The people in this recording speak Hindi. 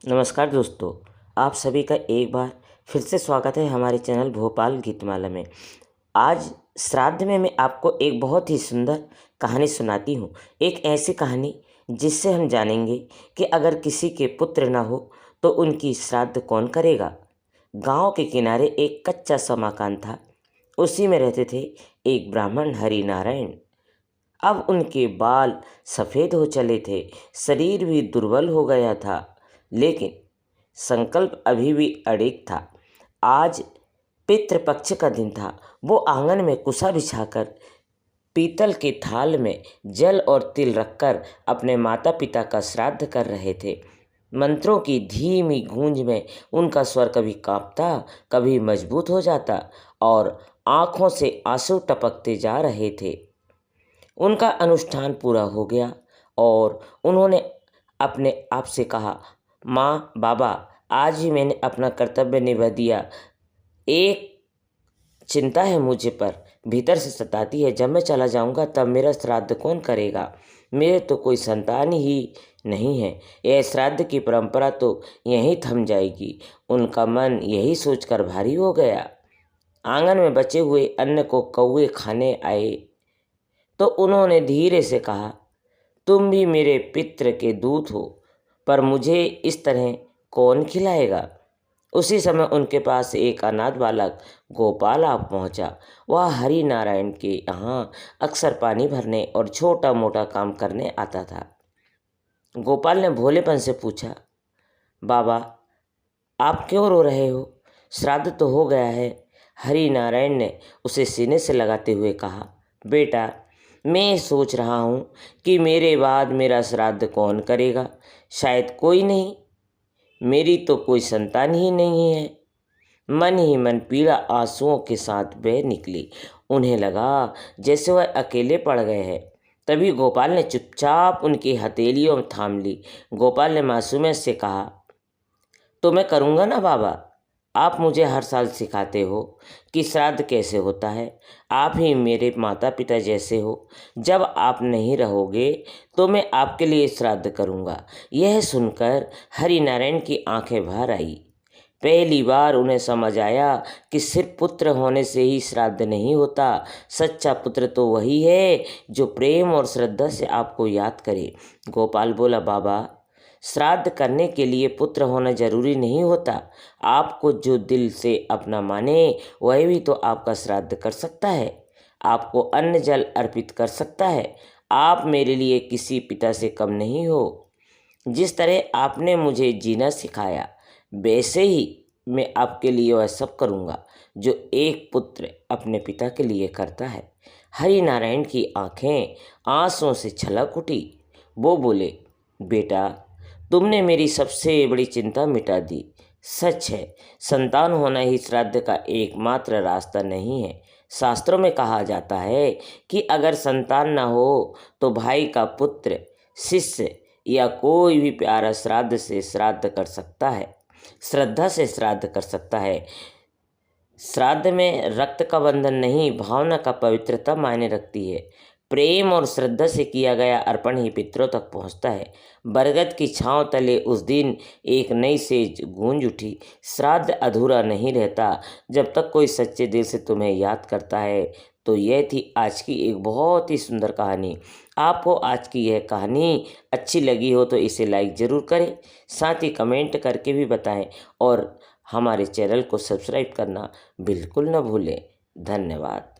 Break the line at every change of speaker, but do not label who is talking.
नमस्कार दोस्तों, आप सभी का एक बार फिर से स्वागत है हमारे चैनल भोपाल गीतमाला में। आज श्राद्ध में मैं आपको एक बहुत ही सुंदर कहानी सुनाती हूँ। एक ऐसी कहानी जिससे हम जानेंगे कि अगर किसी के पुत्र ना हो तो उनकी श्राद्ध कौन करेगा। गांव के किनारे एक कच्चा सा मकान था। उसी में रहते थे एक ब्राह्मण हरि नारायण। अब उनके बाल सफ़ेद हो चले थे, शरीर भी दुर्बल हो गया था, लेकिन संकल्प अभी भी अड़िग था। आज पितृपक्ष का दिन था। वो आंगन में कुसा बिछाकर पीतल के थाल में जल और तिल रखकर अपने माता पिता का श्राद्ध कर रहे थे। मंत्रों की धीमी गूंज में उनका स्वर कभी कांपता, कभी मजबूत हो जाता और आंखों से आंसू टपकते जा रहे थे। उनका अनुष्ठान पूरा हो गया और उन्होंने अपने आप से कहा, माँ बाबा, आज ही मैंने अपना कर्तव्य निभा दिया। एक चिंता है मुझे पर भीतर से सताती है, जब मैं चला जाऊंगा तब मेरा श्राद्ध कौन करेगा। मेरे तो कोई संतान ही नहीं है। यह श्राद्ध की परंपरा तो यहीं थम जाएगी। उनका मन यही सोचकर भारी हो गया। आंगन में बचे हुए अन्न को कौवे खाने आए तो उन्होंने धीरे से कहा, तुम भी मेरे पित्र के दूत हो, पर मुझे इस तरह कौन खिलाएगा। उसी समय उनके पास एक अनाथ बालक गोपाल आ पहुंचा। वह हरि नारायण के यहाँ अक्सर पानी भरने और छोटा मोटा काम करने आता था। गोपाल ने भोलेपन से पूछा, बाबा, आप क्यों रो रहे हो? श्राद्ध तो हो गया है। हरि नारायण ने उसे सीने से लगाते हुए कहा, बेटा, मैं सोच रहा हूँ कि मेरे बाद मेरा श्राद्ध कौन करेगा। शायद कोई नहीं। मेरी तो कोई संतान ही नहीं है। मन ही मन पीड़ा आंसुओं के साथ बह निकली। उन्हें लगा जैसे वह अकेले पड़ गए हैं। तभी गोपाल ने चुपचाप उनकी हथेलियों थाम ली। गोपाल ने मासूमियत से कहा, तो मैं करूँगा ना बाबा। आप मुझे हर साल सिखाते हो कि श्राद्ध कैसे होता है। आप ही मेरे माता पिता जैसे हो। जब आप नहीं रहोगे तो मैं आपके लिए श्राद्ध करूँगा। यह सुनकर हरि नारायण की आंखें भर आई। पहली बार उन्हें समझ आया कि सिर्फ पुत्र होने से ही श्राद्ध नहीं होता। सच्चा पुत्र तो वही है जो प्रेम और श्रद्धा से आपको याद करे। गोपाल बोला, बाबा, श्राद्ध करने के लिए पुत्र होना जरूरी नहीं होता। आपको जो दिल से अपना माने वही भी तो आपका श्राद्ध कर सकता है, आपको अन्न जल अर्पित कर सकता है। आप मेरे लिए किसी पिता से कम नहीं हो। जिस तरह आपने मुझे जीना सिखाया, वैसे ही मैं आपके लिए वह सब करूँगा जो एक पुत्र अपने पिता के लिए करता है। हरि नारायण की आंखें आंसुओं से छलक उठी। वो बोले, बेटा, तुमने मेरी सबसे बड़ी चिंता मिटा दी। सच है, संतान होना ही श्राद्ध का एकमात्र रास्ता नहीं है। शास्त्रों में कहा जाता है कि अगर संतान न हो तो भाई का पुत्र, शिष्य या कोई भी प्यारा श्राद्ध से श्राद्ध कर सकता है, श्रद्धा से श्राद्ध कर सकता है। श्राद्ध में रक्त का बंधन नहीं, भावना का पवित्रता मायने रखती है। प्रेम और श्रद्धा से किया गया अर्पण ही पितरों तक पहुंचता है। बरगद की छांव तले उस दिन एक नई सेज गूंज उठी। श्राद्ध अधूरा नहीं रहता जब तक कोई सच्चे दिल से तुम्हें याद करता है। तो यह थी आज की एक बहुत ही सुंदर कहानी। आपको आज की यह कहानी अच्छी लगी हो तो इसे लाइक ज़रूर करें, साथ ही कमेंट करके भी बताएं और हमारे चैनल को सब्सक्राइब करना बिल्कुल न भूलें। धन्यवाद।